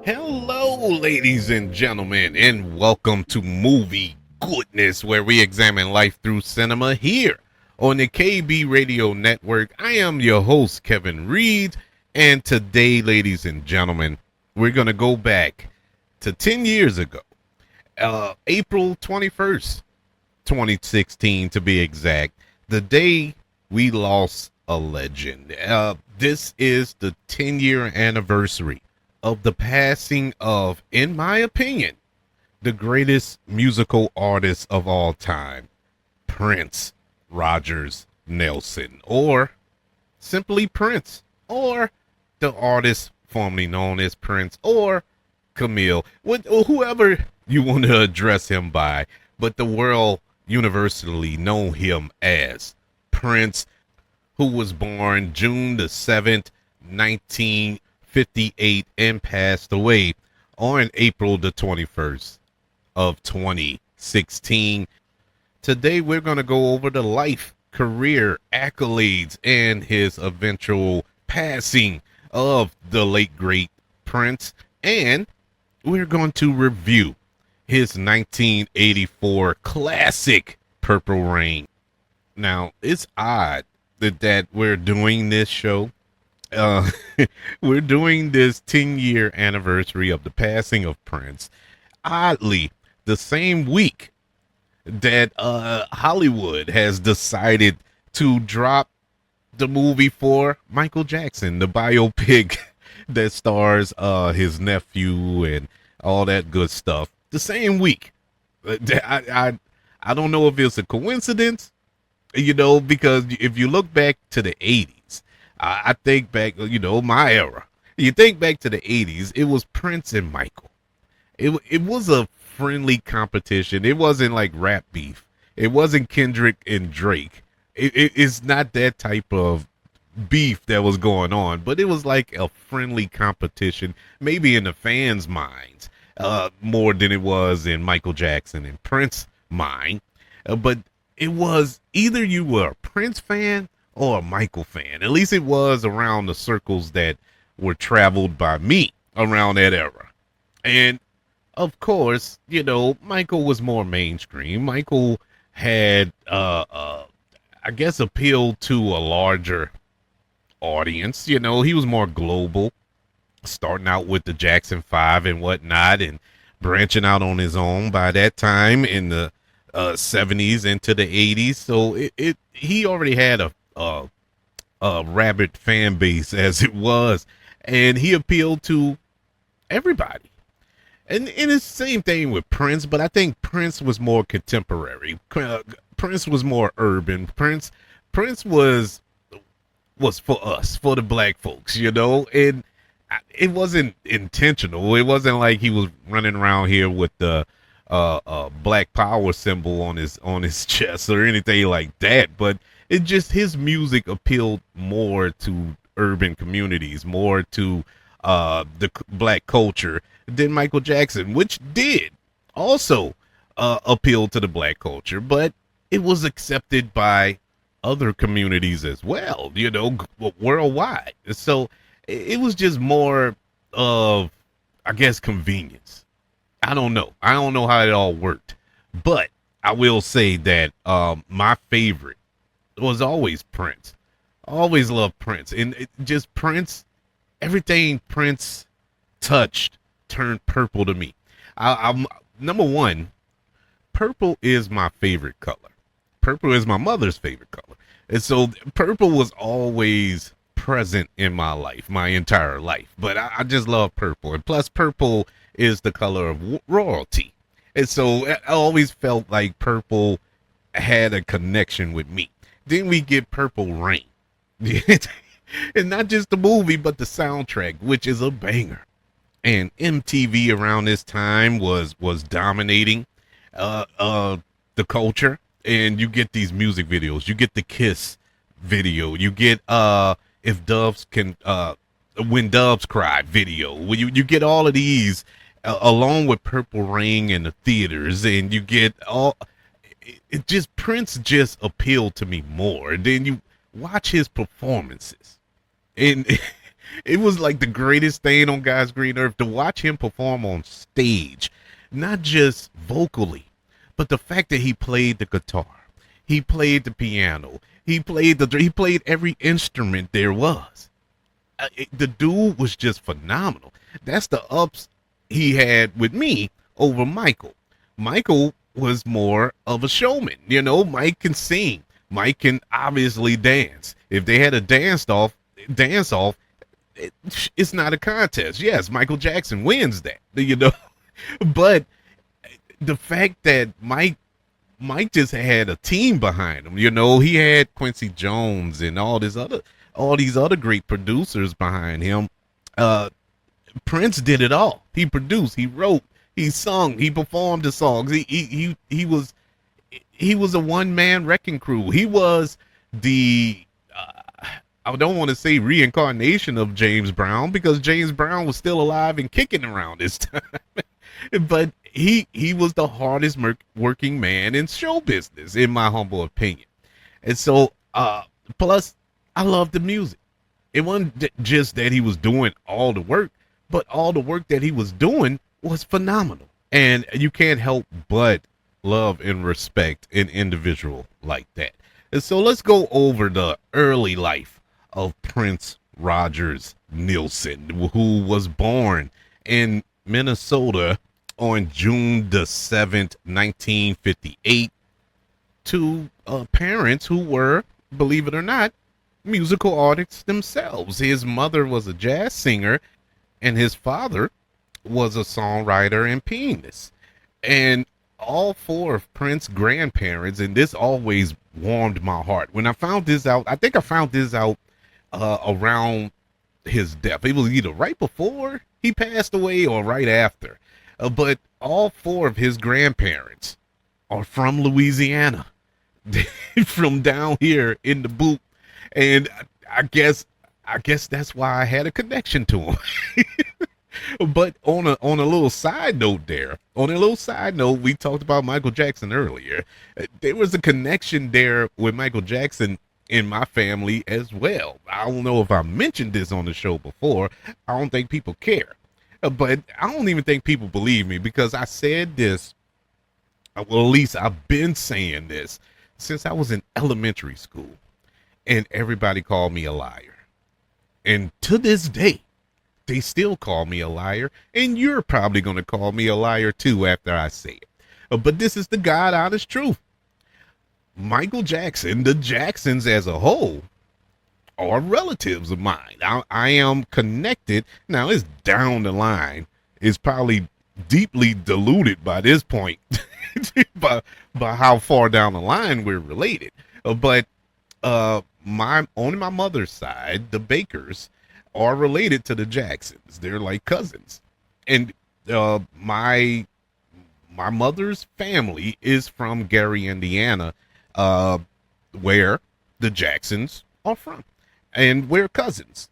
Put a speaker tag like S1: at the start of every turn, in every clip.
S1: Hello, ladies and gentlemen, and welcome to Movie Goodness, where we examine life through cinema here on the KB Radio Network. I am your host, Kevin Reed, and today, ladies and gentlemen, we're going to go back to 10 years ago, April 21st, 2016 to be exact, the day we lost a legend. This is the 10-year anniversary of the passing of, in my opinion, the greatest musical artist of all time, Prince Rogers Nelson, or simply Prince, or the artist formerly known as Prince, or Camille, or whoever you want to address him by, but the world universally know him as Prince, who was born June the 7th, 1958, and passed away on April the 21st of 2016. Today, we're going to go over the life, career, accolades, and his eventual passing of the late, great Prince. And we're going to review his 1984 classic, Purple Rain. Now, it's odd that we're doing this show. Uh, we're doing this 10-year anniversary of the passing of Prince. Oddly, the same week that Hollywood has decided to drop the movie for Michael Jackson, the biopic that stars his nephew and all that good stuff. The same week. I don't know if it's a coincidence, because if you look back to the 80s, I think back, my era. You think back to the 80s, it was Prince and Michael. It was a friendly competition. It wasn't like rap beef. It wasn't Kendrick and Drake. It's not that type of beef that was going on, but it was like a friendly competition, maybe in the fans' minds, more than it was in Michael Jackson and Prince mind. But it was either you were a Prince fan or a Michael fan. At least it was around the circles that were traveled by me around that era. And of course, Michael was more mainstream. Michael had, I guess, appealed to a larger audience. He was more global, starting out with the Jackson 5 and whatnot, and branching out on his own by that time in the 70s into the 80s. So he already had a rabid fan base as it was, and he appealed to everybody. And it's the same thing with Prince, but I think Prince was more contemporary. Prince was more urban. Prince was for us, for the black folks, and it wasn't intentional. It wasn't like he was running around here with the black power symbol on his chest or anything like that. But it just, his music appealed more to urban communities, more to the black culture than Michael Jackson, which did also appeal to the black culture, but it was accepted by other communities as well, worldwide. So it was just more of, I guess, convenience. I don't know. I don't know how it all worked, but I will say that my favorite was always Prince. Always loved Prince, and just Prince. Everything Prince touched turned purple to me. I'm number one. Purple is my favorite color. Purple is my mother's favorite color, and so purple was always present in my life, my entire life. But I just love purple, and plus, purple is the color of royalty, and so I always felt like purple had a connection with me. Then we get Purple Rain. And not just the movie, but the soundtrack, which is a banger. And MTV around this time was dominating the culture. And you get these music videos. You get the Kiss video. You get if doves can when doves cry video. You get all of these along with Purple Rain in the theaters, and you get all. It just, Prince just appealed to me more. And then you watch his performances, and It was like the greatest thing on God's green earth to watch him perform on stage, not just vocally, but the fact that he played the guitar, he played the piano, he played every instrument there was. The dude was just phenomenal. That's the ups he had with me over Michael. Michael was more of a showman. You know, Mike can sing. Mike can obviously dance. If they had a dance off, it's not a contest. Yes, Michael Jackson wins that. You know, but the fact that Mike just had a team behind him. You know, he had Quincy Jones and all these other great producers behind him. Uh, Prince did it all. He produced, he wrote, he sung, he performed the songs. He was a one man wrecking crew. He was the I don't want to say reincarnation of James Brown because James Brown was still alive and kicking around this time. But he was the hardest working man in show business, in my humble opinion. And so, plus, I love the music. It wasn't just that he was doing all the work, but all the work that he was doing was phenomenal. And you can't help but love and respect an individual like that. And so let's go over the early life of Prince Rogers Nilsson, who was born in Minnesota on June the 7th, 1958, to parents who were, believe it or not, musical artists themselves. His mother was a jazz singer, and his father was a songwriter and pianist. And all four of Prince's grandparents, and this always warmed my heart. When I found this out, I think I found this out around his death. It was either right before he passed away or right after. But all four of his grandparents are from Louisiana, from down here in the boot. And I guess that's why I had a connection to him. But on a little side note we talked about Michael Jackson earlier. There was a connection there with Michael Jackson in my family as well. I don't know if I mentioned this on the show before. I don't think people care. But I don't even think people believe me because I said this, well, at least I've been saying this since I was in elementary school, and everybody called me a liar. And to this day, they still call me a liar, and you're probably going to call me a liar too after I say it. But this is the God honest truth. Michael Jackson, the Jacksons as a whole, are relatives of mine. I am connected. Now, it's down the line. It's probably deeply diluted by this point by how far down the line we're related. But on my mother's side, the Bakers are related to the Jacksons. They're like cousins. And my mother's family is from Gary, Indiana, where the Jacksons are from. And we're cousins,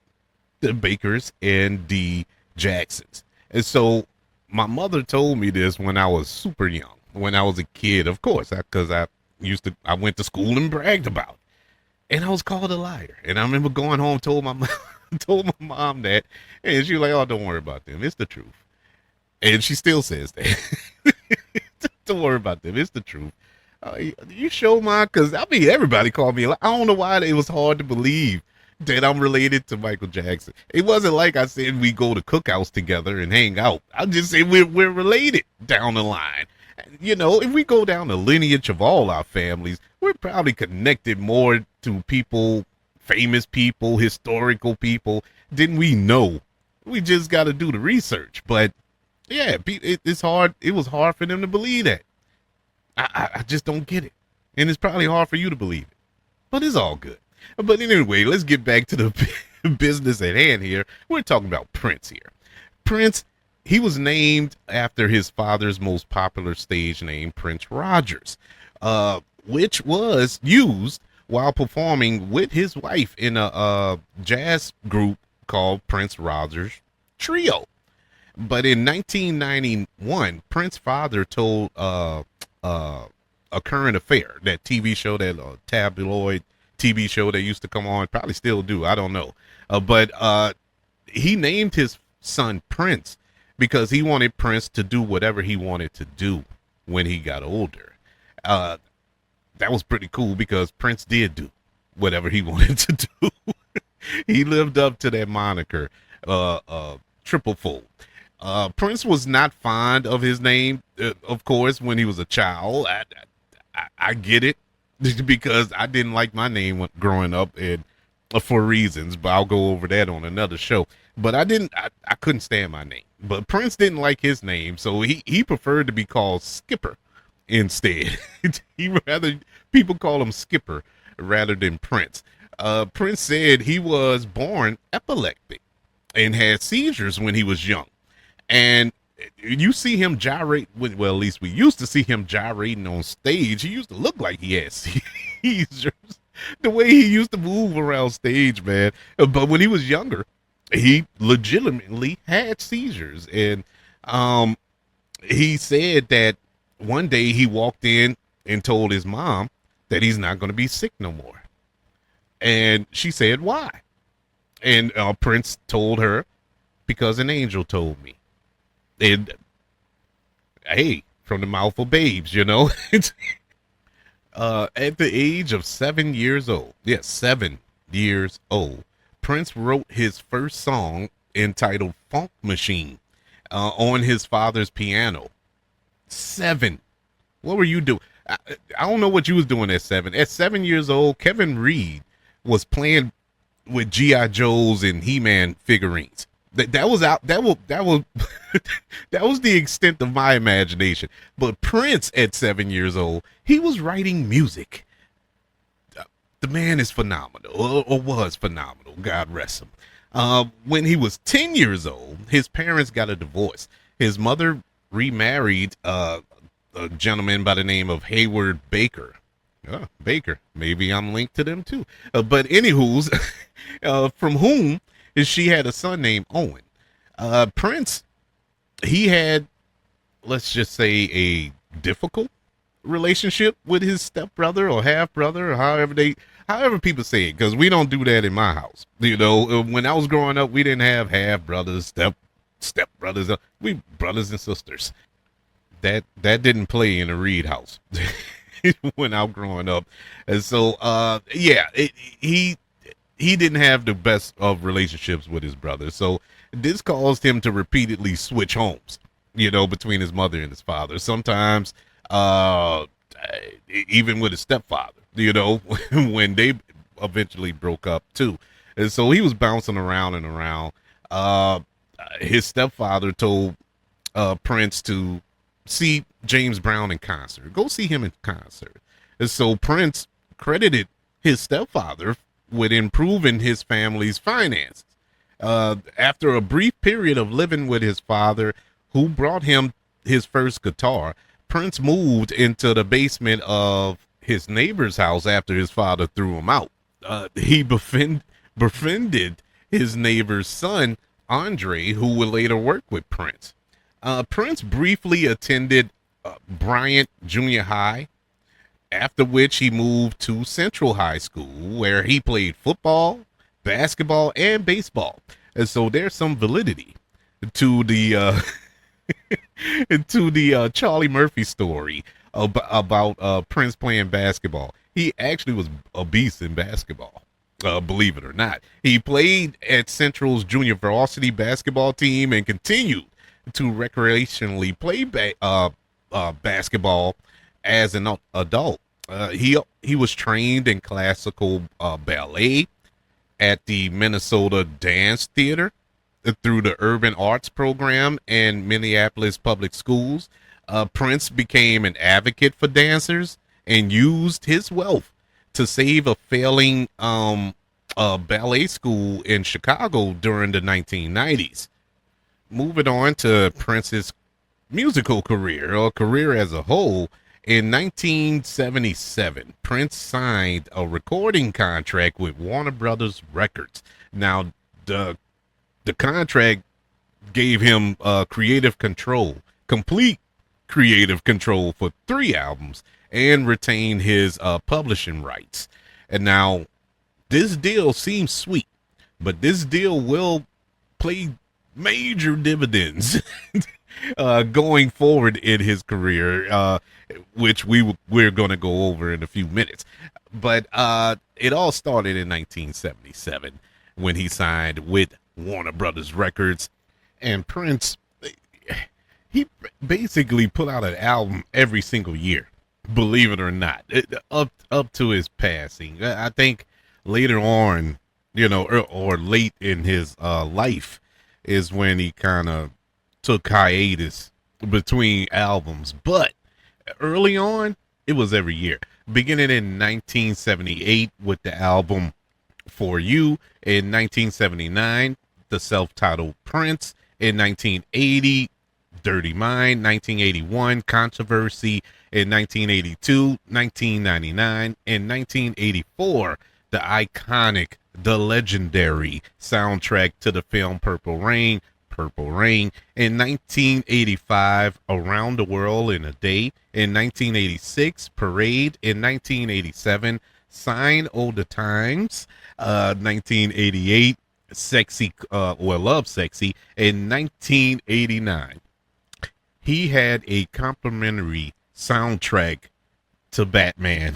S1: the Bakers and the Jacksons. And so my mother told me this when I was super young, when I was a kid, of course, because I went to school and bragged about it. And I was called a liar. And I remember going home, told my mom that, and she was like, "Oh, don't worry about them. It's the truth." And she still says that. Don't worry about them. It's the truth. You show mine, because I mean, everybody called me. I don't know why it was hard to believe that I'm related to Michael Jackson. It wasn't like I said we go to cookouts together and hang out. I just said we're related down the line. You know, if we go down the lineage of all our families, we're probably connected more to people, famous people, historical people, than we know. We just got to do the research. But yeah, it's hard. It was hard for them to believe that. I just don't get it. And it's probably hard for you to believe it. But it's all good. But anyway, let's get back to the business at hand here. We're talking about Prince here. Prince, he was named after his father's most popular stage name, Prince Rogers, which was used while performing with his wife in a jazz group called Prince Rogers Trio. But in 1991, Prince's father told a current affair, that TV show, that tabloid TV show that used to come on, probably still do, I don't know. But he named his son Prince because he wanted Prince to do whatever he wanted to do when he got older. Uh, that was pretty cool because Prince did do whatever he wanted to do. He lived up to that moniker, triple fold. Prince was not fond of his name, of course, when he was a child. I get it because I didn't like my name growing up, and for reasons, but I'll go over that on another show. But I couldn't stand my name. But Prince didn't like his name, so he preferred to be called Skipper instead. He rather people call him Skipper rather than Prince. Prince said he was born epileptic and had seizures when he was young. And you see him gyrate, well, at least we used to see him gyrating on stage. He used to look like he had seizures. The way he used to move around stage, man. But when he was younger, he legitimately had seizures. And he said that one day he walked in and told his mom that he's not going to be sick no more. And she said, why? And Prince told her, because an angel told me. And hey, from the mouth of babes, you know. At the age of 7 years old, yes, 7 years old, Prince wrote his first song entitled Funk Machine on his father's piano. 7. What were you doing? I don't know what you was doing at 7. At 7 years old, Kevin Reed was playing with G.I. Joes and He-Man figurines. That was that was the extent of my imagination. But Prince at 7 years old, he was writing music. The man is phenomenal, or was phenomenal. God rest him. When he was 10 years old, his parents got a divorce. His mother remarried a gentleman by the name of Hayward Baker. Baker. Maybe I'm linked to them too. But anywho's, from whom she had a son named Owen. Prince, he had, let's just say, a difficult relationship with his stepbrother or half brother, or however people say it, because we don't do that in my house. You know, when I was growing up, we didn't have half brothers, step brothers. We brothers and sisters. That didn't play in a Reed house when I was growing up, and so he didn't have the best of relationships with his brother. So this caused him to repeatedly switch homes, you know, between his mother and his father. Sometimes, even with his stepfather, you know, when they eventually broke up too. And so he was bouncing around and around. His stepfather told Prince to see James Brown in concert. Go see him in concert. And so Prince credited his stepfather with improving his family's finances. After a brief period of living with his father, who brought him his first guitar, Prince moved into the basement of his neighbor's house after his father threw him out. He befriended his neighbor's son, Andre, who would later work with Prince. Prince briefly attended Bryant Junior High, after which he moved to Central High School, where he played football, basketball, and baseball. And so there's some validity to the Charlie Murphy story about Prince playing basketball. He actually was a beast in basketball, believe it or not. He played at Central's junior varsity basketball team and continued to recreationally play basketball as an adult. He was trained in classical ballet at the Minnesota Dance Theater through the Urban Arts Program and Minneapolis Public Schools. Prince became an advocate for dancers and used his wealth to save a failing ballet school in Chicago during the 1990s. Moving on to Prince's musical career, or career as a whole, in 1977, Prince signed a recording contract with Warner Brothers Records. Now, the contract gave him creative control, complete creative control for 3 albums, and retained his publishing rights. And now, this deal seems sweet, but this deal will played major dividends going forward in his career, which we're going to go over in a few minutes. But it all started in 1977 when he signed with Warner Brothers Records, and Prince, he basically put out an album every single year, believe it or not, up to his passing. I think later on, or late in his life, is when he kind of took hiatus between albums. But early on, it was every year. Beginning in 1978 with the album For You, in 1979, the self-titled Prince, in 1980, Dirty Mind, 1981, Controversy, in 1982, 1999, in 1984, the iconic, the legendary soundtrack to the film Purple Rain, in 1985, Around the World in a Day, in 1986, Parade, in 1987, Sign of the Times, 1988, Love Sexy, in 1989. He had a complimentary soundtrack to Batman.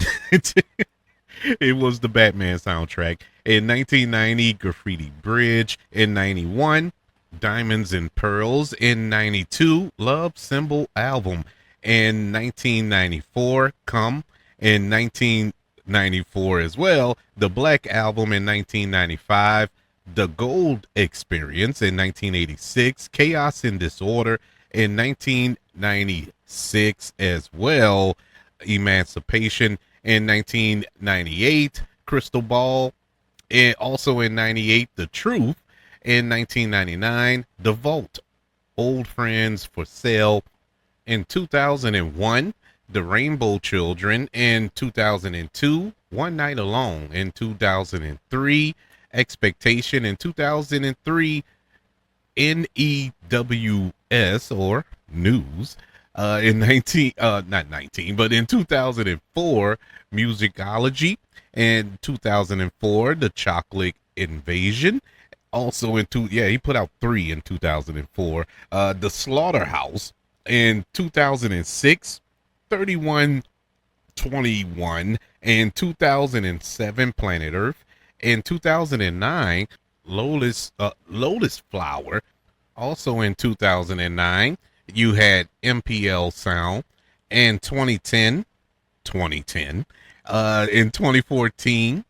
S1: It was the Batman soundtrack. In 1990, Graffiti Bridge. In 91, Diamonds and Pearls. In 92, Love Symbol Album. In 1994, Come. In 1994 as well, The Black Album. In 1995, The Gold Experience. In 1986, Chaos and Disorder. In 1996 as well, Emancipation. In 1998, Crystal Ball. And also in 98, The Truth. In 1999, The Vault, Old Friends for Sale. In 2001, The Rainbow Children. In 2002, One Night Alone. In 2003, Expectation. In 2003, NEWS, or News. In 19 not 19, but in 2004, Musicology. In 2004, The Chocolate Invasion. Also he put out 3 in 2004. The Slaughterhouse. In 2006, 3121. In 2007, Planet Earth. In 2009, Lotus Flower. Also in 2009, you had MPL Sound. In 2010. In 2014,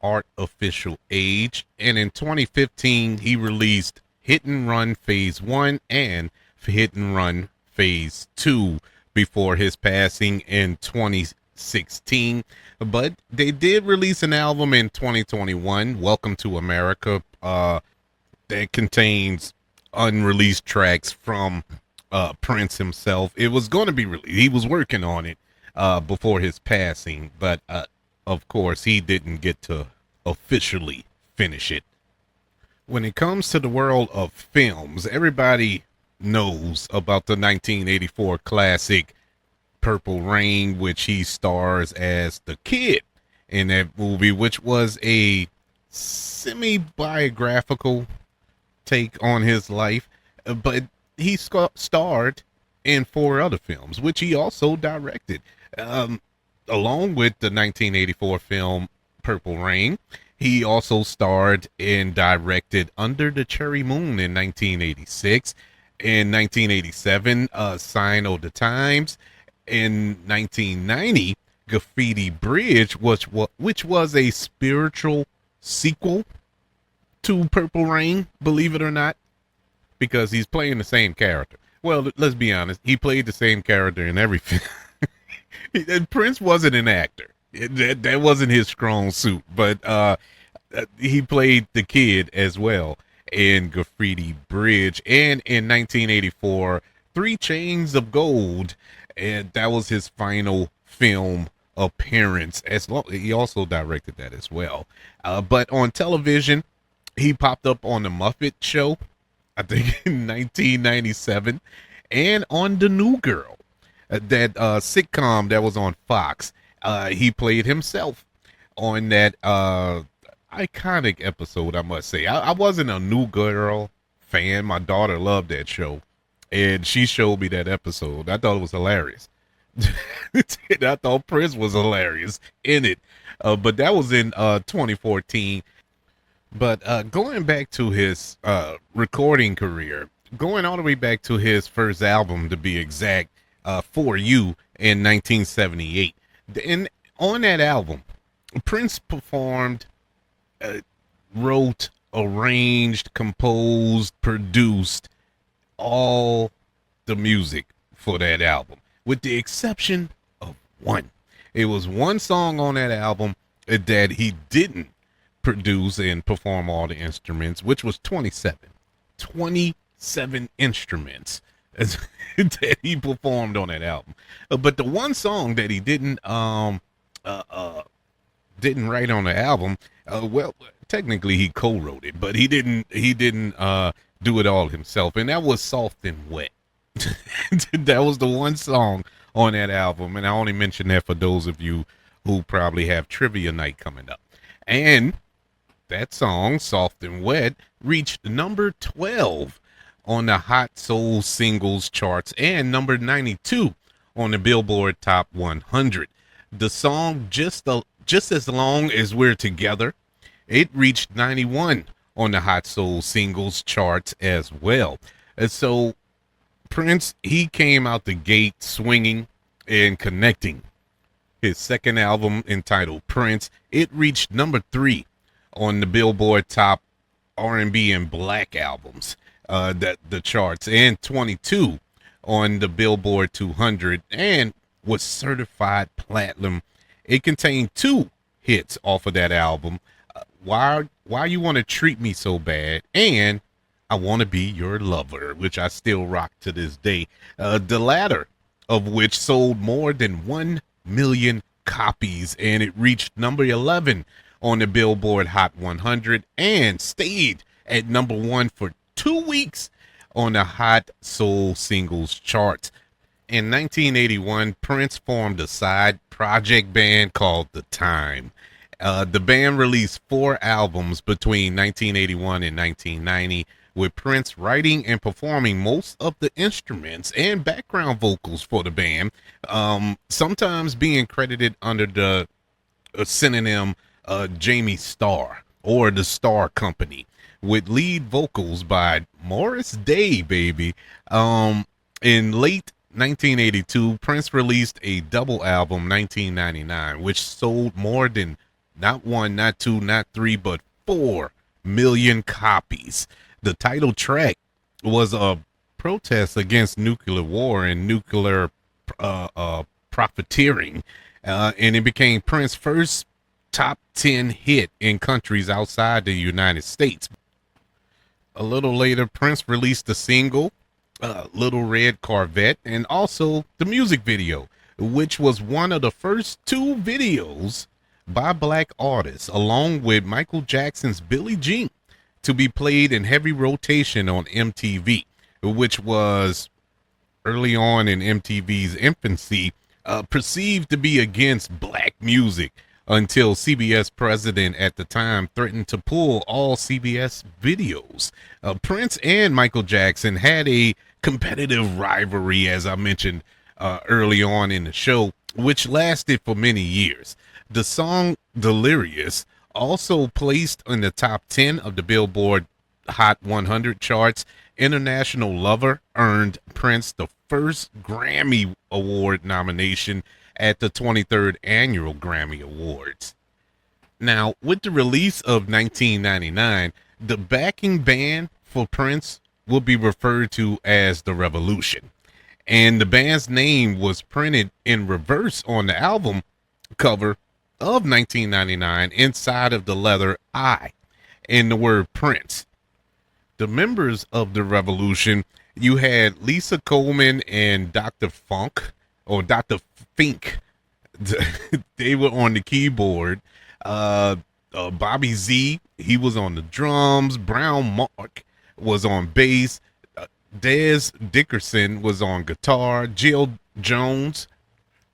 S1: Artificial Age. And in 2015, he released Hit and Run Phase 1 and Hit and Run Phase 2 before his passing in 2016. But they did release an album in 2021, Welcome to America, that contains unreleased tracks from Prince himself. It was going to be released. He was working on it before his passing, but of course, he didn't get to officially finish it. When it comes to the world of films, everybody knows about the 1984 classic Purple Rain, which he stars as the kid in that movie, which was a semi-biographical take on his life, but he starred in 4 other films, which he also directed. Along with the 1984 film Purple Rain, he also starred and directed Under the Cherry Moon in 1986. In 1987, Sign of the Times. In 1990, Graffiti Bridge, which was a spiritual sequel to Purple Rain, believe it or not, because he's playing the same character. Well, let's be honest, he played the same character in every film. Prince wasn't an actor. That wasn't his strong suit, but he played the kid as well in Graffiti Bridge. And in 1984, 3 Chains of Gold, and that was his final film appearance. He also directed that as well. But on television, he popped up on the Muppet Show, I think in 1997, and on The New Girl, that sitcom that was on Fox. He played himself on that iconic episode, I must say. I wasn't a New Girl fan. My daughter loved that show, and she showed me that episode. I thought it was hilarious. I thought Prince was hilarious in it. But that was in 2014. But going back to his recording career, going all the way back to his first album, to be exact, For You in 1978. And on that album, Prince performed, wrote, arranged, composed, produced all the music for that album, with the exception of one. It was one song on that album that he didn't produce and perform all the instruments, which was 27. 27 instruments that he performed on that album. But the one song that he didn't write on the album, well, technically he co-wrote it, but he didn't do it all himself, and that was Soft and Wet. That was the one song on that album, and I only mention that for those of you who probably have trivia night coming up. And that song, Soft and Wet, reached number 12 on the Hot Soul Singles charts and number 92 on the Billboard Top 100. The song, Just As Long As We're Together, it reached 91 on the Hot Soul Singles charts as well. And so Prince, he came out the gate swinging and connecting. His second album, entitled Prince, it reached number 3 on the Billboard Top R&B and Black albums, the charts, and 22 on the Billboard 200, and was certified platinum. It contained 2 hits off of that album, Why You Want to Treat Me So Bad, and I Want to Be Your Lover, which I still rock to this day. The latter of which sold more than 1 million copies, and it reached number 11 on the Billboard Hot 100 and stayed at number 1 for 2 weeks on the Hot Soul Singles charts. In 1981, Prince formed a side project band called The Time. The band released 4 albums between 1981 and 1990, with Prince writing and performing most of the instruments and background vocals for the band, sometimes being credited under the synonym Jamie Starr or the Starr Company, with lead vocals by Morris Day, baby. In late 1982, Prince released a double album, 1999, which sold more than not 1, not 2, not 3, but 4 million copies. The title track was a protest against nuclear war and nuclear profiteering, and it became Prince's first top 10 hit in countries outside the United States. A little later, Prince released the single, Little Red Corvette, and also the music video, which was one of the first 2 videos by black artists, along with Michael Jackson's Billie Jean, to be played in heavy rotation on MTV, which was early on in MTV's infancy, perceived to be against black music, until CBS president at the time threatened to pull all CBS videos. Prince and Michael Jackson had a competitive rivalry, as I mentioned early on in the show, which lasted for many years. The song Delirious, also placed in the top 10 of the Billboard Hot 100 charts, International Lover earned Prince the first Grammy Award nomination at the 23rd Annual Grammy Awards. Now, with the release of 1999, the backing band for Prince will be referred to as The Revolution, and the band's name was printed in reverse on the album cover of 1999 inside of the letter I in the word Prince. The members of The Revolution, you had Lisa Coleman and Dr. Funk, or Dr. Fink. They were on the keyboard. Bobby Z, he was on the drums. Brown Mark was on bass. Dez Dickerson was on guitar. Jill Jones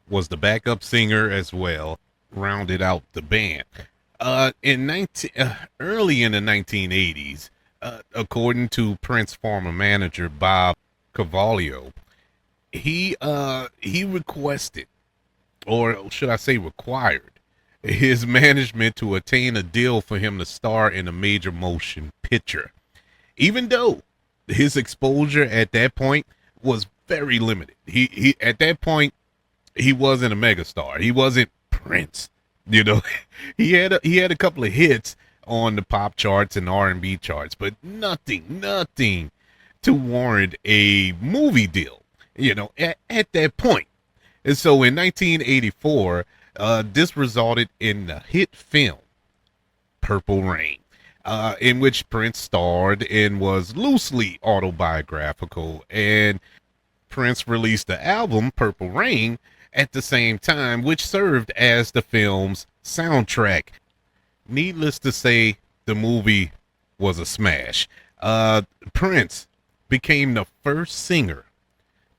S1: was the backup singer as well, rounded out the band. Early in the 1980s, according to Prince former manager Bob Cavallo, he requested, or should I say required, his management to attain a deal for him to star in a major motion picture, even though his exposure at that point was very limited. He at that point he wasn't a megastar. He wasn't Prince. You know, he had a couple of hits on the pop charts and R&B charts, but nothing to warrant a movie deal. You know, at that point. And so in 1984, this resulted in the hit film Purple Rain, in which Prince starred and was loosely autobiographical. And Prince released the album Purple Rain at the same time, which served as the film's soundtrack. Needless to say, the movie was a smash. Prince became the first singer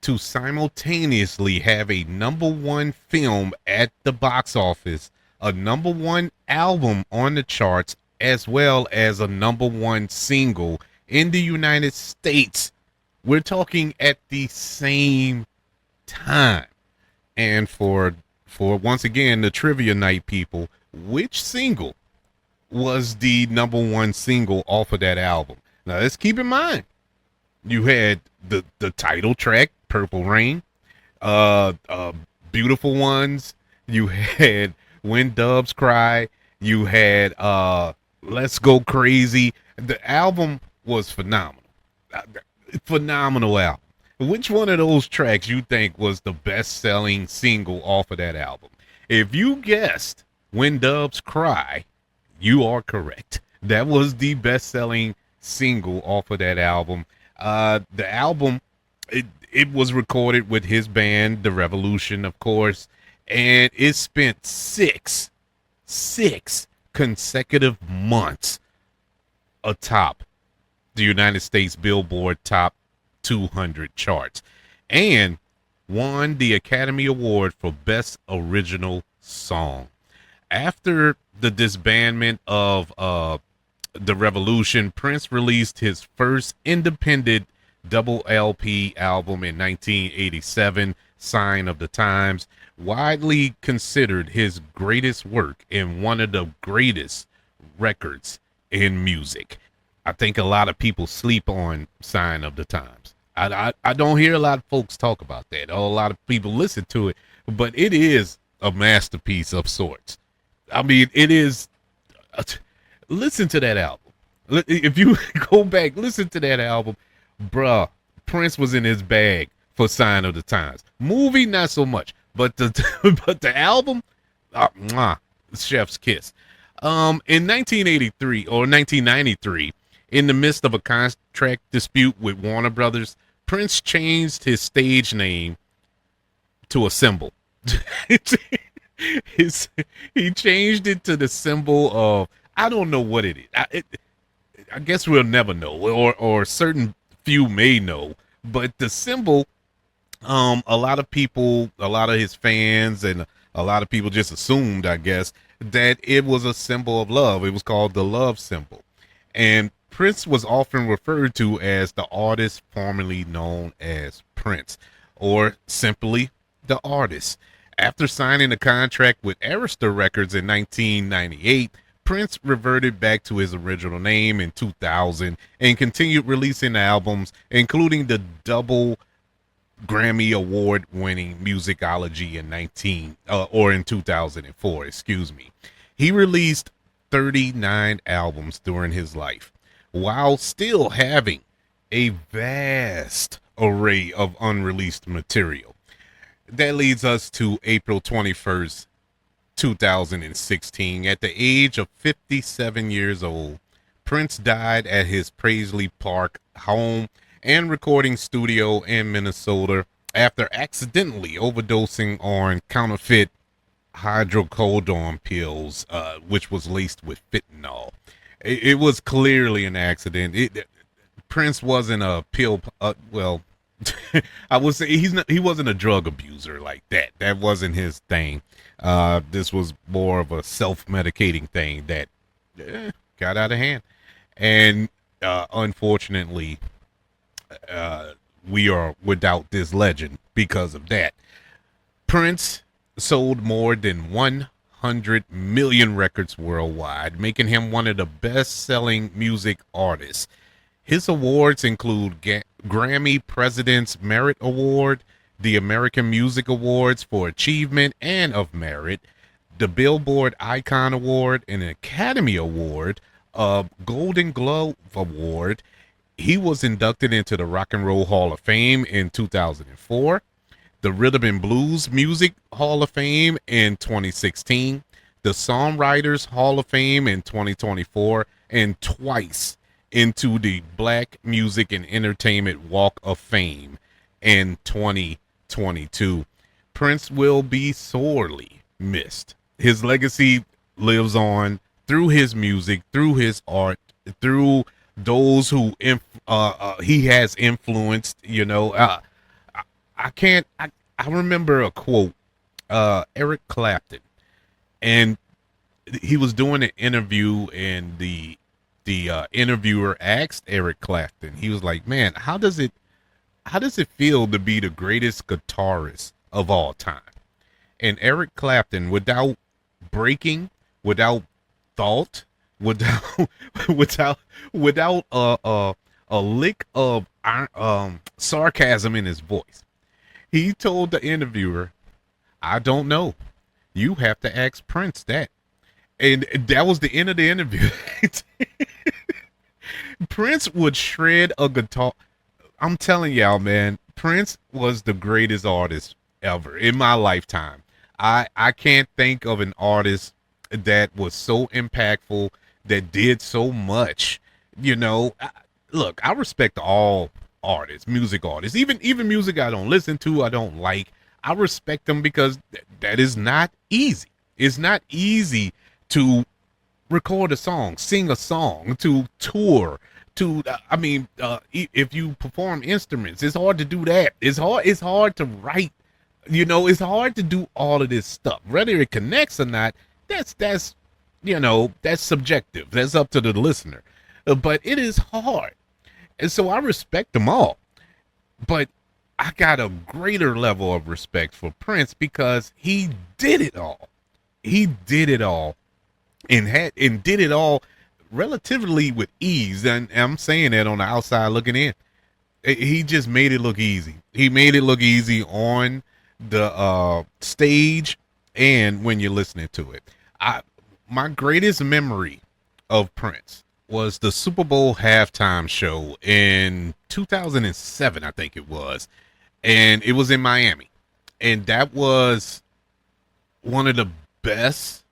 S1: to simultaneously have a #1 film at the box office, a #1 album on the charts, as well as a #1 single in the United States. We're talking at the same time. And for once again, the trivia night people, which single was the #1 single off of that album? Now let's keep in mind, you had the title track, Purple Rain, Beautiful Ones, you had When Doves Cry, you had Let's Go Crazy. The album was phenomenal. Phenomenal album. Which one of those tracks you think was the best-selling single off of that album? If you guessed When Doves Cry, you are correct. That was the best-selling single off of that album. The album, it was recorded with his band, The Revolution, of course, and it spent six consecutive months atop the United States Billboard Top 200 charts, and won the Academy Award for Best Original Song. After the disbandment of The Revolution, Prince released his first independent double LP album in 1987, Sign of the Times, widely considered his greatest work and one of the greatest records in music. I think a lot of people sleep on Sign of the Times. I don't hear a lot of folks talk about that. A lot of people listen to it, but it is a masterpiece of sorts. I mean, it is. Listen to that album. If you go back, listen to that album, bruh. Prince was in his bag for Sign of the Times. Movie, not so much, but the album, chef's kiss. In 1983 or 1993, in the midst of a contract dispute with Warner Brothers, Prince changed his stage name to a symbol. He changed it to the symbol of, I don't know what it is. I guess we'll never know, or certain few may know, but the symbol, a lot of people, a lot of his fans, and a lot of people just assumed, I guess, that it was a symbol of love. It was called the love symbol. And Prince was often referred to as the artist formerly known as Prince, or simply the artist. After signing a contract with Arista Records in 1998, Prince reverted back to his original name in 2000 and continued releasing albums, including the double Grammy Award winning Musicology in 2004, excuse me. He released 39 albums during his life, while still having a vast array of unreleased material. That leads us to April 21st, 2016. At the age of 57 years old, Prince died at his Paisley Park home and recording studio in Minnesota after accidentally overdosing on counterfeit hydrocodone pills, which was laced with fentanyl. It was clearly an accident. Prince wasn't a pill. Well, I would say he wasn't a drug abuser like that. That wasn't his thing. This was more of a self-medicating thing that got out of hand. And Unfortunately, uh, we are without this legend because of that. Prince sold more than 100 million records worldwide, making him one of the best-selling music artists. His awards include Grammy President's Merit Award, the American Music Awards for Achievement and of Merit, the Billboard Icon Award, an Academy Award, a Golden Globe Award. He was inducted into the Rock and Roll Hall of Fame in 2004, the Rhythm and Blues Music Hall of Fame in 2016, the Songwriters Hall of Fame in 2024, and twice into the Black Music and Entertainment Walk of Fame in 2022. Prince will be sorely missed. His legacy lives on through his music, through his art, through those who he has influenced. I can't. I remember a quote. Eric Clapton, and he was doing an interview, and the interviewer asked Eric Clapton. He was like, "Man, how does it feel to be the greatest guitarist of all time?" And Eric Clapton, without breaking, without thought, without without a lick of sarcasm in his voice, he told the interviewer, "I don't know. You have to ask Prince that." And that was the end of the interview. Prince would shred a guitar. I'm telling y'all, man, Prince was the greatest artist ever in my lifetime. I can't think of an artist that was so impactful, that did so much. Look, I respect all artists, music artists, even music I don't listen to, I don't like. I respect them because that is not easy. It's not easy to record a song, sing a song, to tour, if you perform instruments, it's hard to do that. It's hard to write. It's hard to do all of this stuff. Whether it connects or not, that's subjective. That's up to the listener. But it is hard. And so I respect them all. But I got a greater level of respect for Prince because he did it all. He did it all and did it all relatively with ease. And I'm saying that on the outside looking in. He just made it look easy. He made it look easy on the stage and when you're listening to it. My greatest memory of Prince was the Super Bowl halftime show in 2007, I think it was. And it was in Miami. And that was one of the best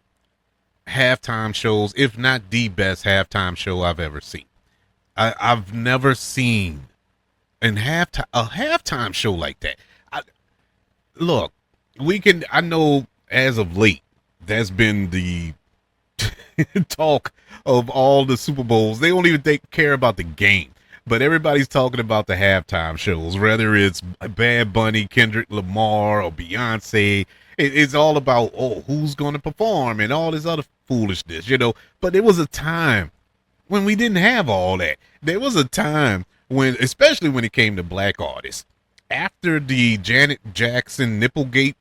S1: halftime shows, if not the best halftime show I've ever seen. I've never seen a halftime show like that. Look, I know as of late, that's been the talk of all the Super Bowls. They don't even care about the game, but everybody's talking about the halftime shows, whether it's Bad Bunny, Kendrick Lamar, or Beyonce. It's all about, who's going to perform and all this other foolishness, But there was a time when we didn't have all that. There was a time when, especially when it came to black artists, after the Janet Jackson Nipplegate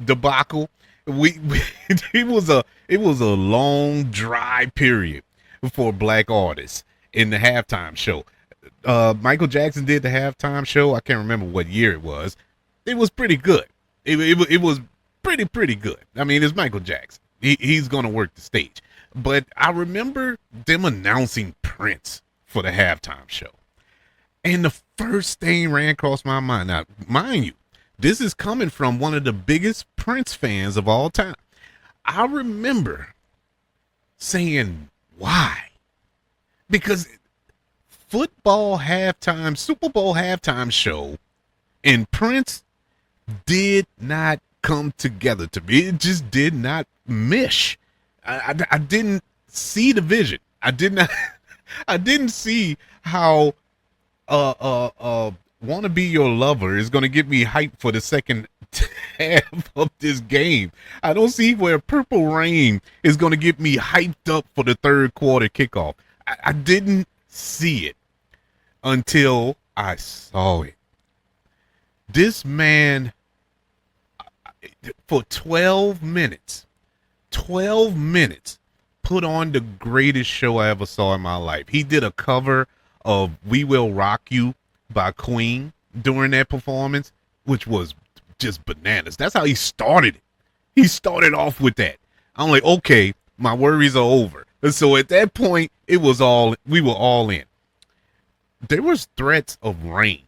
S1: debacle, it was a long dry period for black artists in the halftime show. Michael Jackson did the halftime show. I can't remember what year it was. It was pretty good. It was pretty good. I mean, it's Michael Jackson. He's gonna work the stage. But I remember them announcing Prince for the halftime show. And the first thing ran across my mind. Now, mind you, this is coming from one of the biggest Prince fans of all time. I remember saying, why? Because Super Bowl halftime show and Prince did not come together to me. It just did not mesh. I didn't see the vision. I didn't see how Wanna Be Your Lover is going to get me hyped for the second half of this game. I don't see where Purple Rain is going to get me hyped up for the third quarter kickoff. I didn't see it until I saw it. This man, for 12 minutes, put on the greatest show I ever saw in my life. He did a cover of We Will Rock You by Queen during that performance, which was just bananas. That's how he started it. He started off with that. I'm like, okay, my worries are over. And so at that point, we were all in. There was threats of rain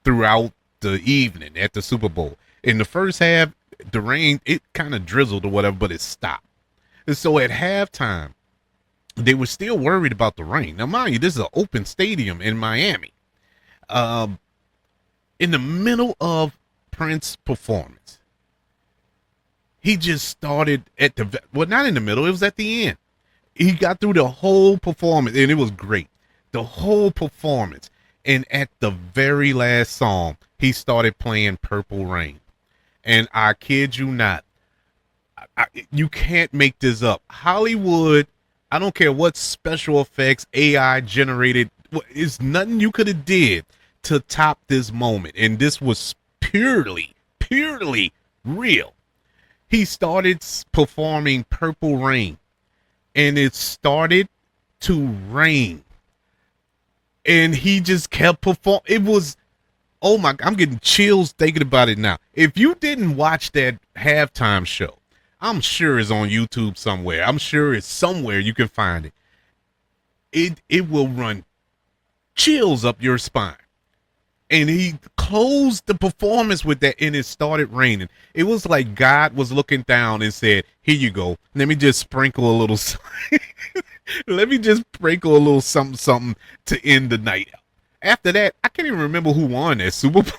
S1: throughout the evening at the Super Bowl. In the first half, the rain, it kind of drizzled or whatever, but it stopped. And so at halftime, they were still worried about the rain. Now, mind you, this is an open stadium in Miami. In the middle of Prince's performance, he just started not in the middle, it was at the end. He got through the whole performance, and it was great. The whole performance. And at the very last song, he started playing Purple Rain. And I kid you not, you can't make this up. Hollywood, I don't care what special effects, AI generated, it's nothing you could have did to top this moment. And this was purely real. He started performing Purple Rain, and it started to rain. And he just kept performing. It was, oh my, I'm getting chills thinking about it now. If you didn't watch that halftime show, I'm sure it's on YouTube somewhere. I'm sure it's somewhere you can find it. It will run chills up your spine. And he closed the performance with that, and it started raining. It was like God was looking down and said, here you go. Let me just sprinkle a little let me just sprinkle a little something to end the night. After that, I can't even remember who won that Super Bowl.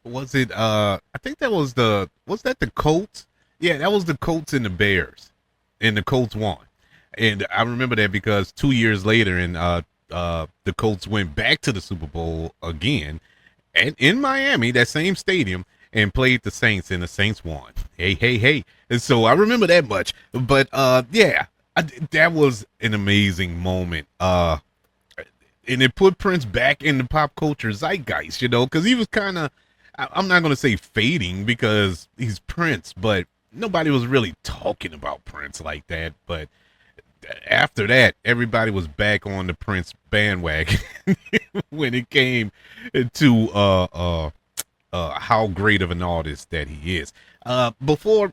S1: Was it I think that was the Colts? Yeah, that was the Colts and the Bears. And the Colts won. And I remember that because 2 years later the Colts went back to the Super Bowl again and in Miami, that same stadium, and played the Saints, and the Saints won. Hey. And so I remember that much. But yeah, that was an amazing moment. And it put Prince back in the pop culture zeitgeist, because he was kind of, I'm not going to say fading because he's Prince, but nobody was really talking about Prince like that. But after that, everybody was back on the Prince bandwagon when it came to how great of an artist that he is. Before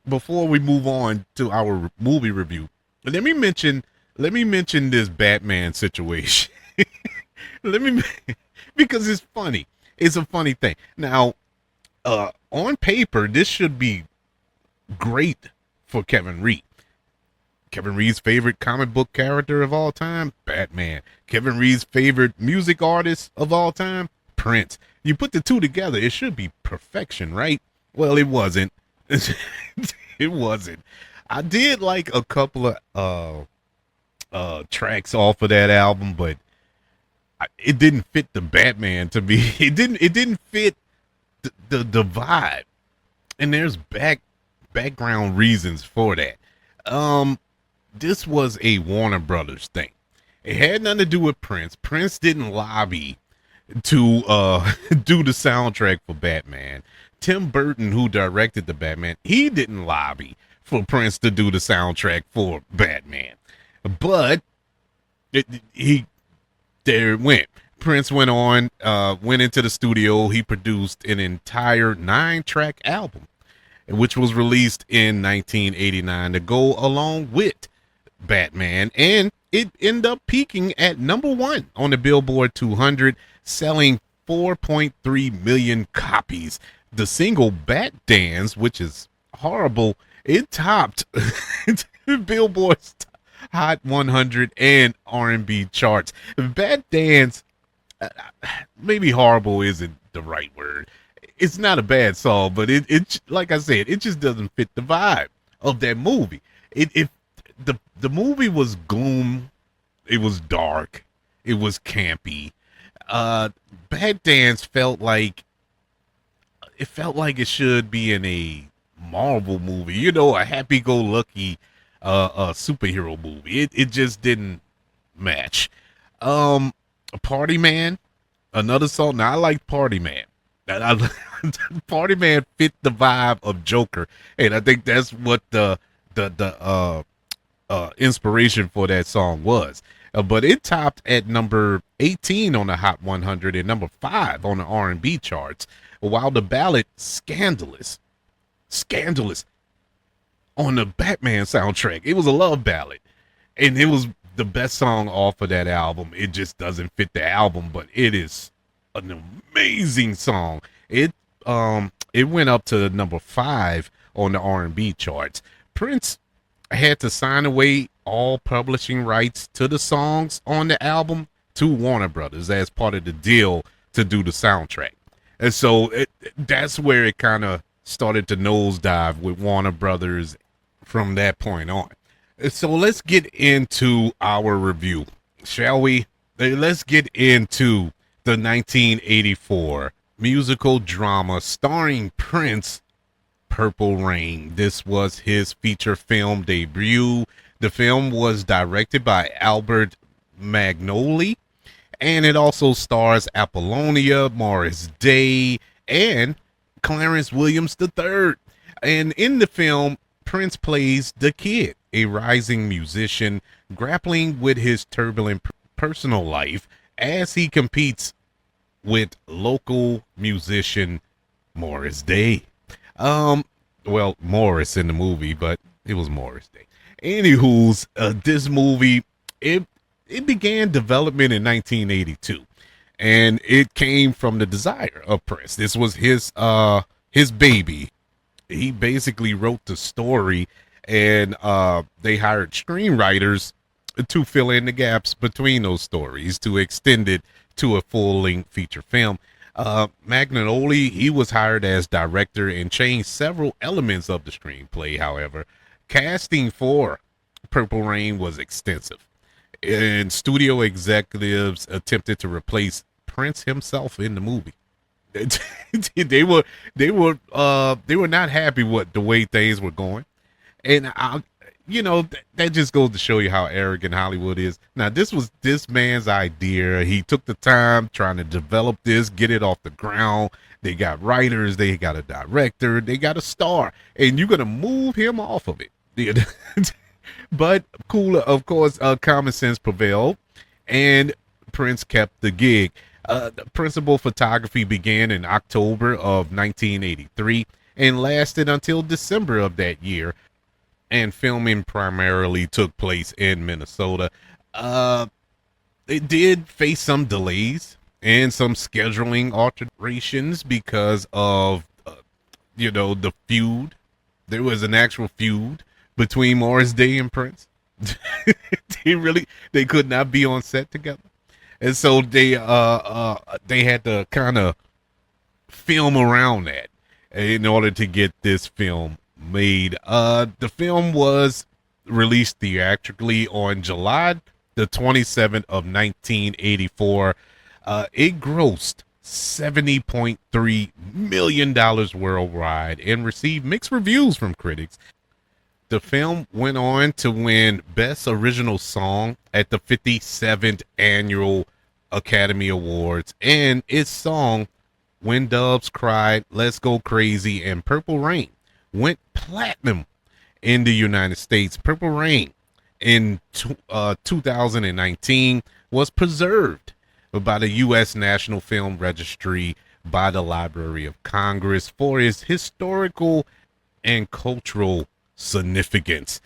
S1: we move on to our movie review, let me mention this Batman situation. Because it's funny. It's a funny thing. Now, on paper, this should be great for Kevin Reed. Kevin Reed's favorite comic book character of all time, Batman. Kevin Reed's favorite music artist of all time, Prince. You put the two together, it should be perfection, right? Well, it wasn't. It wasn't. I did like a couple of tracks off of that album, but it didn't fit the Batman to me. It didn't fit the vibe. And there's background reasons for that. This was a Warner Brothers thing. It had nothing to do with Prince. Prince didn't lobby to do the soundtrack for Batman. Tim Burton, who directed the Batman, he didn't lobby for Prince to do the soundtrack for Batman. But there it went. Prince went into the studio. He produced an entire 9-track album, which was released in 1989 to go along with Batman, and it ended up peaking at #1 on the Billboard 200, selling 4.3 million copies. The single Bat Dance, which is horrible, it topped Billboard's Hot 100 and R&B charts. Bat Dance, maybe horrible isn't the right word. It's not a bad song, but it like I said, it just doesn't fit the vibe of that movie. The movie was gloom, it was dark, it was campy. Bad Dance felt like it should be in a Marvel movie, a happy-go-lucky superhero movie. It just didn't match. Um, Party Man, another song. Now I like Party Man. Party Man fit the vibe of Joker, and I think that's what the inspiration for that song was. But it topped at number 18 on the Hot 100 and number 5 on the R&B charts, while the ballad Scandalous on the Batman soundtrack. It was a love ballad, and it was the best song off of that album. It just doesn't fit the album, but it is an amazing song. It went up to number 5 on the R&B charts. Prince had to sign away all publishing rights to the songs on the album to Warner Brothers as part of the deal to do the soundtrack. And so that's where it kind of started to nosedive with Warner Brothers from that point on. So let's get into our review, shall we? Let's get into the 1984 musical drama starring Prince, Purple Rain. This was his feature film debut. The film was directed by Albert Magnoli, and it also stars Apollonia, Morris Day, and Clarence Williams III. And in the film, Prince plays the kid, a rising musician grappling with his turbulent personal life as he competes with local musician Morris Day. Well, Morris in the movie, but it was Morris Day. Anywho's, this movie, it began development in 1982, and it came from the desire of Prince. This was his baby. He basically wrote the story, and they hired screenwriters to fill in the gaps between those stories to extend it to a full-length feature film. Magnoli, he was hired as director and changed several elements of the screenplay. However, casting for Purple Rain was extensive, and studio executives attempted to replace Prince himself in the movie. they were not happy with the way things were going, and that just goes to show you how arrogant Hollywood is. Now, this was this man's idea. He took the time trying to develop this, get it off the ground. They got writers, they got a director, they got a star, and you're gonna move him off of it. But cooler, of course, common sense prevailed, and Prince kept the gig. The principal photography began in October of 1983 and lasted until December of that year, and filming primarily took place in Minnesota. It did face some delays and some scheduling alterations because of, the feud. There was an actual feud between Morris Day and Prince. They could not be on set together, and so they had to kind of film around that in order to get this film made. The film was released theatrically on July the 27th of 1984. It grossed $70.3 million worldwide and received mixed reviews from critics. The film went on to win Best Original Song at the 57th Annual Academy Awards, and its song When Doves Cry, Let's Go Crazy, and Purple Rain went platinum in the United States. Purple Rain in 2019 was preserved by the U.S. National Film Registry by the Library of Congress for its historical and cultural significance.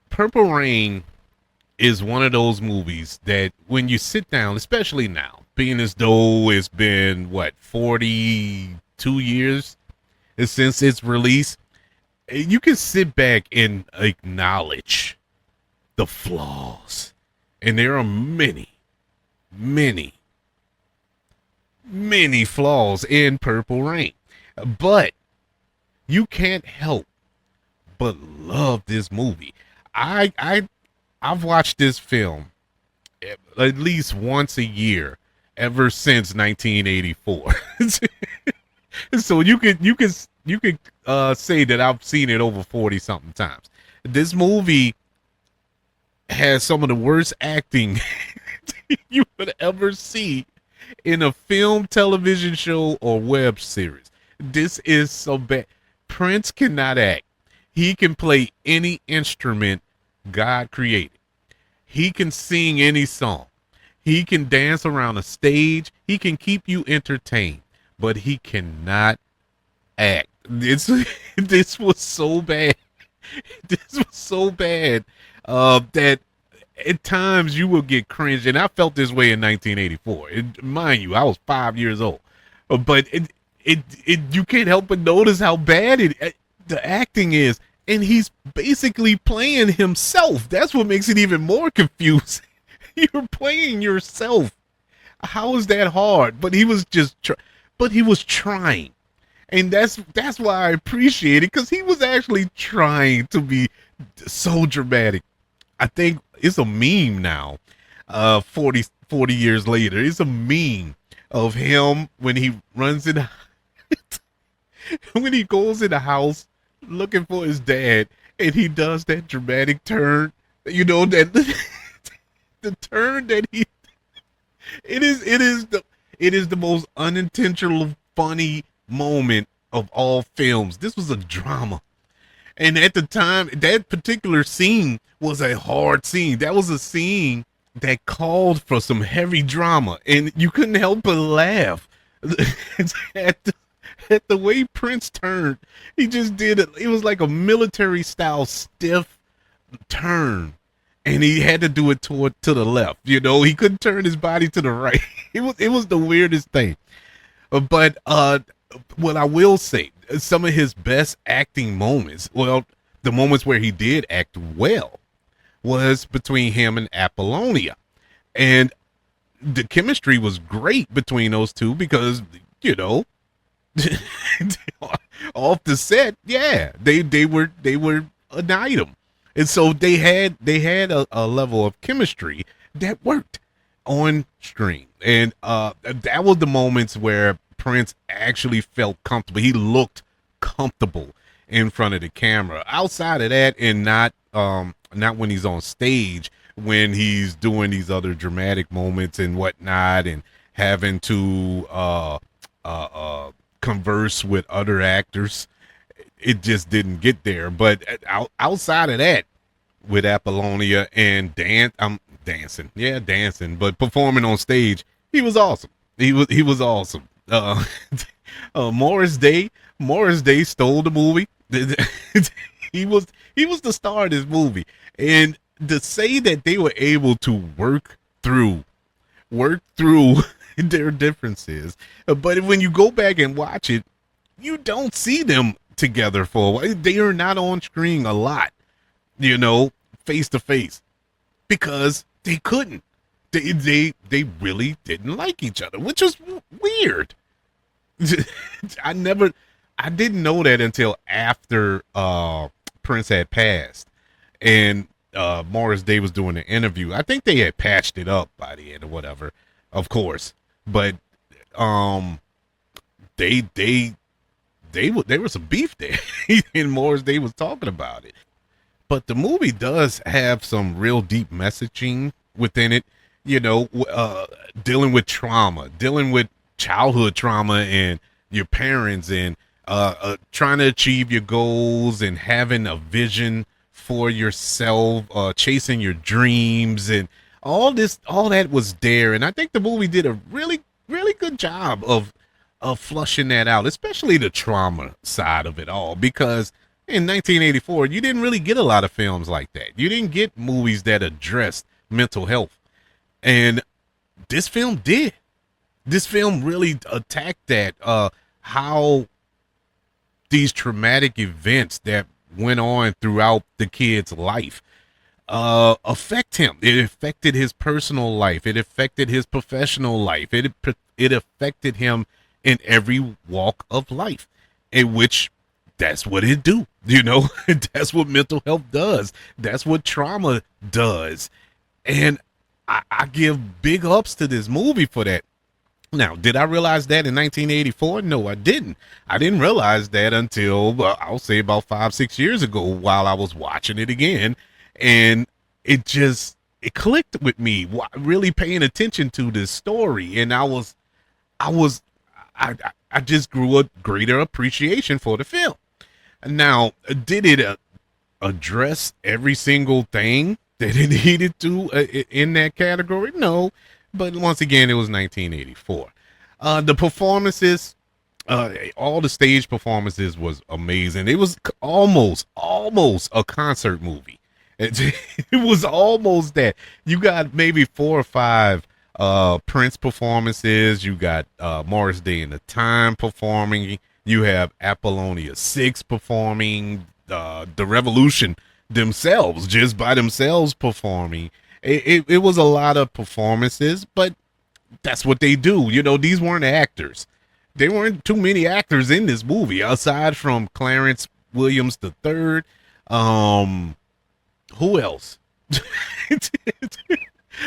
S1: Purple Rain is one of those movies that when you sit down, especially now, being as though it's been, 42 years since its release, you can sit back and acknowledge the flaws. And there are many, many, many flaws in Purple Rain. But you can't help but love this movie. I've watched this film at least once a year ever since 1984. So you could say that I've seen it over 40 something times. This movie has some of the worst acting you would ever see in a film, television show, or web series. This is so bad. Prince cannot act. He can play any instrument God created. He can sing any song. He can dance around a stage. He can keep you entertained, but he cannot act. This was so bad. This was so bad that at times you will get cringe, and I felt this way in 1984. Mind you, I was 5 years old, but you can't help but notice how bad the acting is, and he's basically playing himself. That's what makes it even more confusing. You're playing yourself. How is that hard? But he was but he was trying. And that's why I appreciate it, because he was actually trying to be so dramatic. I think it's a meme now, 40 years later. It's a meme of him when he runs in, when he goes in the house looking for his dad, and he does that dramatic turn. You know, that the turn that it is the most unintentional funny moment of all films. This was a drama. And at the time, that particular scene was a hard scene. That was a scene that called for some heavy drama, and you couldn't help but laugh at the way Prince turned. He just did it. It was like a military style stiff turn, and he had to do it to the left. You know, he couldn't turn his body to the right. It was the weirdest thing. But what I will say, some of his best acting moments, well, the moments where he did act well, was between him and Apollonia. And the chemistry was great between those two because, you know, off the set, yeah, they were an item. And so they had a level of chemistry that worked on screen. And that was the moments where Prince actually felt comfortable. He looked comfortable in front of the camera. Outside of that, and not when he's on stage, when he's doing these other dramatic moments and whatnot, and having to converse with other actors, it just didn't get there. But outside of that, with Apollonia and dancing, but performing on stage, he was awesome. He was awesome. Morris Day stole the movie. he was the star of this movie, and to say that they were able to work through their differences, but when you go back and watch it, you don't see them together for a while. They are not on screen a lot, you know, face to face, because they couldn't. They really didn't like each other, which was weird. I didn't know that until after Prince had passed, and Morris Day was doing the interview. I think they had patched it up by the end or whatever, of course. But there was some beef there, and Morris Day was talking about it. But the movie does have some real deep messaging within it, you know, dealing with trauma, dealing with childhood trauma and your parents, and trying to achieve your goals and having a vision for yourself, chasing your dreams, and all that was there. And I think the movie did a really, really good job of flushing that out, especially the trauma side of it all, because in 1984, you didn't really get a lot of films like that. You didn't get movies that addressed mental health. And this film did. This film really attacked that, how these traumatic events that went on throughout the kid's life affect him. It affected his personal life. It affected his professional life. It affected him in every walk of life, in which that's what it do. You know, that's what mental health does. That's what trauma does. And I give big ups to this movie for that. Now, did I realize that in 1984? No, I didn't. I didn't realize that until, I'll say about 5-6 years ago, while I was watching it again. And it clicked with me. Really paying attention to this story, and I was I just grew a greater appreciation for the film. Now, did it address every single thing that it needed to in that category? No, but once again, it was 1984. The performances, all the stage performances was amazing. It was almost a concert movie. It was almost that. You got maybe four or five Prince performances. You got Morris Day and the Time performing. You have Apollonia 6 performing. The Revolution themselves, just by themselves performing. It was a lot of performances, but that's what they do. You know, these weren't actors. There weren't too many actors in this movie aside from Clarence Williams the third. Who else?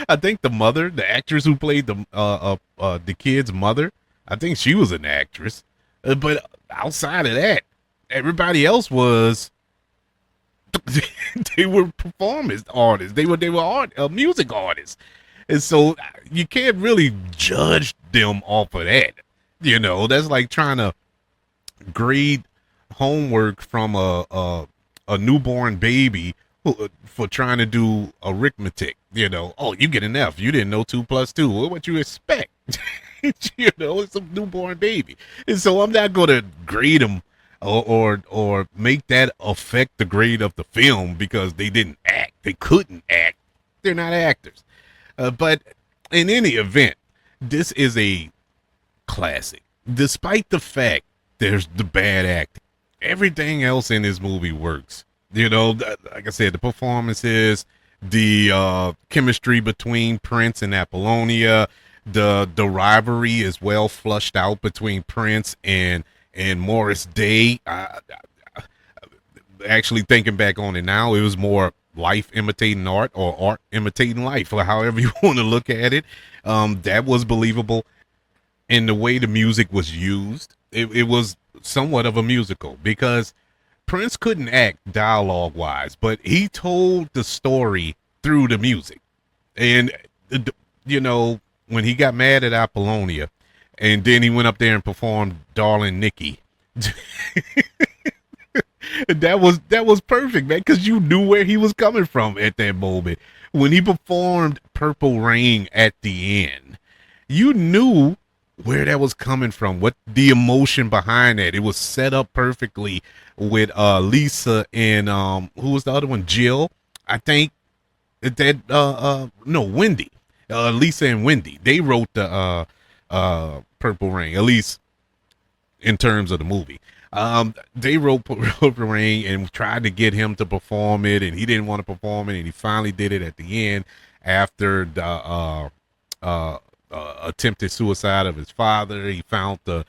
S1: I think the mother, the actress who played the kid's mother, I think she was an actress. But outside of that, everybody else was they were performance artists. They were music artists, and so you can't really judge them off of that. You know, that's like trying to grade homework from a newborn baby for trying to do arithmetic. You know, oh, you get an F. You didn't know 2 plus 2. Well, what you expect? You know, it's a newborn baby, and so I'm not going to grade them or make that affect the grade of the film because they didn't act. They couldn't act. They're not actors. But in any event, this is a classic. Despite the fact there's the bad acting, everything else in this movie works. You know, like I said, the performances, the chemistry between Prince and Apollonia, the rivalry is well flushed out between Prince and Morris Day. Actually thinking back on it now, it was more life imitating art or art imitating life, or however you want to look at it. That was believable. And the way the music was used, it was somewhat of a musical because Prince couldn't act dialogue wise, but he told the story through the music. And, you know, when he got mad at Apollonia and then he went up there and performed Darling Nikki, that was perfect, man, because you knew where he was coming from at that moment. When he performed Purple Rain at the end, you knew where that was coming from, what the emotion behind that. It was set up perfectly with Lisa and who was the other one? Jill, I think. No, Wendy. Lisa and Wendy. They wrote the Purple Rain, at least in terms of the movie. They wrote Purple Rain and tried to get him to perform it, and he didn't want to perform it, and he finally did it at the end after the attempted suicide of his father. He found the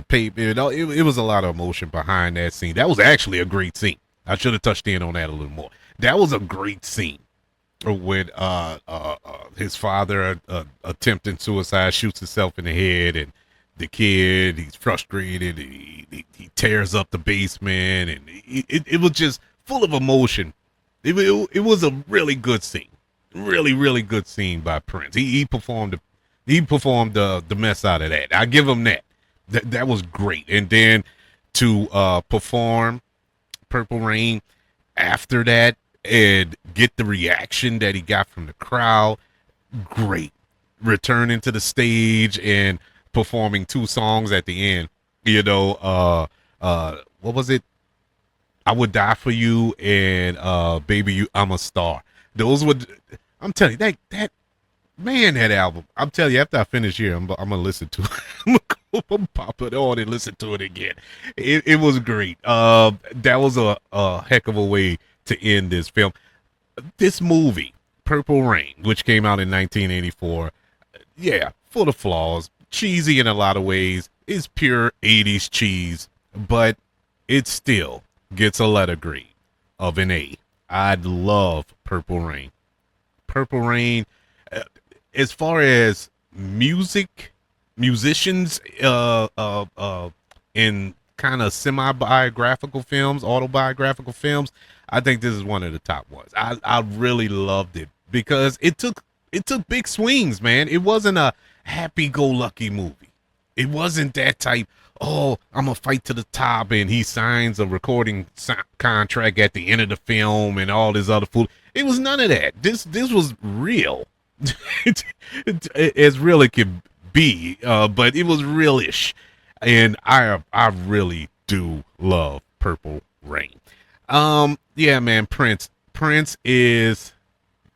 S1: paper. It was a lot of emotion behind that scene. That was actually a great scene. I should have touched in on that a little more. That was a great scene with his father attempting suicide, shoots himself in the head, and the kid, he's frustrated. He tears up the basement, and it was just full of emotion. It was a really good scene, really good scene by Prince. He performed the mess out of that. I give him that. That was great. And then to perform Purple Rain after that and get the reaction that he got from the crowd, great. Returning to the stage and performing 2 songs at the end. You know, what was it? I Would Die for You and Baby I'm a Star. Those would, I'm telling you, that man, that album. I'm telling you, after I finish here, I'm gonna listen to it. I'm gonna pop it on and listen to it again. It was great. That was a heck of a way to end this film. This movie, Purple Rain, which came out in 1984, yeah, full of flaws, cheesy in a lot of ways. It's pure 80s cheese, but it still gets a letter grade of an A. I love Purple Rain. Purple Rain, as far as musicians in kind of semi-biographical films, autobiographical films, I think this is one of the top ones. I really loved it because it took big swings, man. It wasn't a happy-go-lucky movie. It wasn't that type, oh, I'm going to fight to the top, and he signs a recording contract at the end of the film and all this other fool. It was none of that. This was real. As real it could be, but it was realish. And I really do love Purple Rain. Yeah, man, Prince. Prince is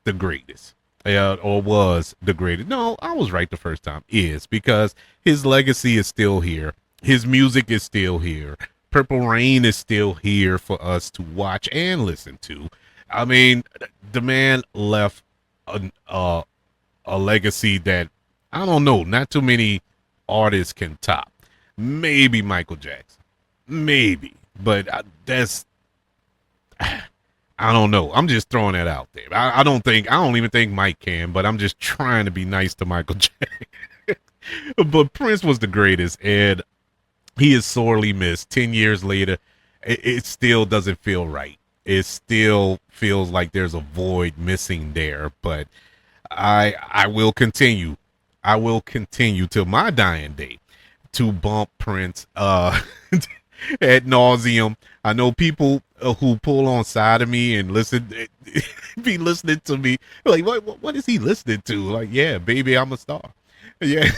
S1: the greatest. Or was the greatest. No, I was right the first time. Is because his legacy is still here. His music is still here. Purple Rain is still here for us to watch and listen to. I mean, the man left a legacy that I don't know, not too many artists can top. Maybe Michael Jackson, maybe, but that's I don't know. I'm just throwing that out there. I don't even think Mike can, but I'm just trying to be nice to Michael Jackson. But Prince was the greatest, and he is sorely missed. 10 years later, it still doesn't feel right. It still feels like there's a void missing there, but I will continue. I will continue till my dying day to bump Prince ad nauseum. I know people who pull on side of me and be listening to me like, what is he listening to? Like, yeah, baby, I'm a star. Yeah,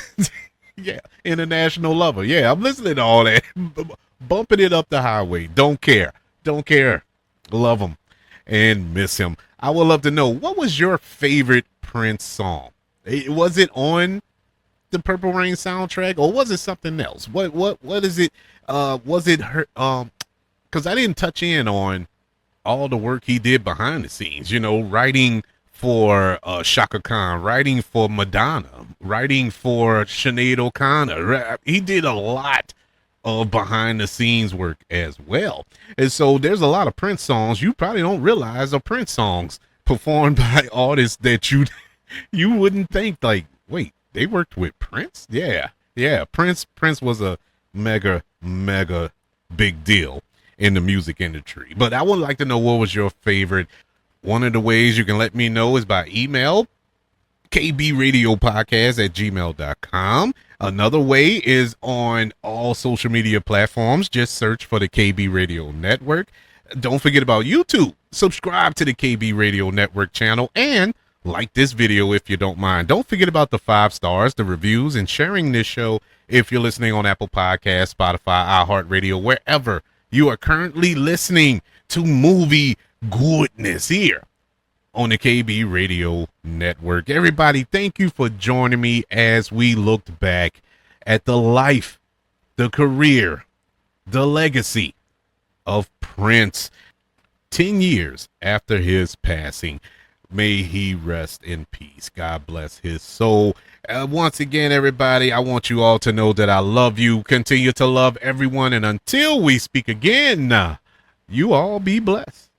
S1: yeah, international lover. Yeah, I'm listening to all that, bumping it up the highway. Don't care. Love him and miss him. I would love to know, what was your favorite Prince song? Was it on the Purple Rain soundtrack, or was it something else? What is it? Was it her? Because I didn't touch in on all the work he did behind the scenes. You know, writing for Shaka Khan, writing for Madonna, writing for Sinead O'Connor. He did a lot of behind the scenes work as well. And so there's a lot of Prince songs you probably don't realize are Prince songs performed by artists that you wouldn't think, like, wait, they worked with Prince? Yeah. Prince was a mega big deal in the music industry. But I would like to know, what was your favorite? One of the ways you can let me know is by email, kbradiopodcast@gmail.com. Another way is on all social media platforms. Just search for the KB Radio Network. Don't forget about YouTube. Subscribe to the KB Radio Network channel and like this video if you don't mind. Don't forget about the 5 stars, the reviews, and sharing this show if you're listening on Apple Podcasts, Spotify, iHeartRadio, wherever you are currently listening to movie goodness here on the KB Radio Network. Everybody, thank you for joining me as we looked back at the life, the career, the legacy of Prince 10 years after his passing. May he rest in peace. God bless his soul. Once again, everybody, I want you all to know that I love you. Continue to love everyone. And until we speak again, you all be blessed.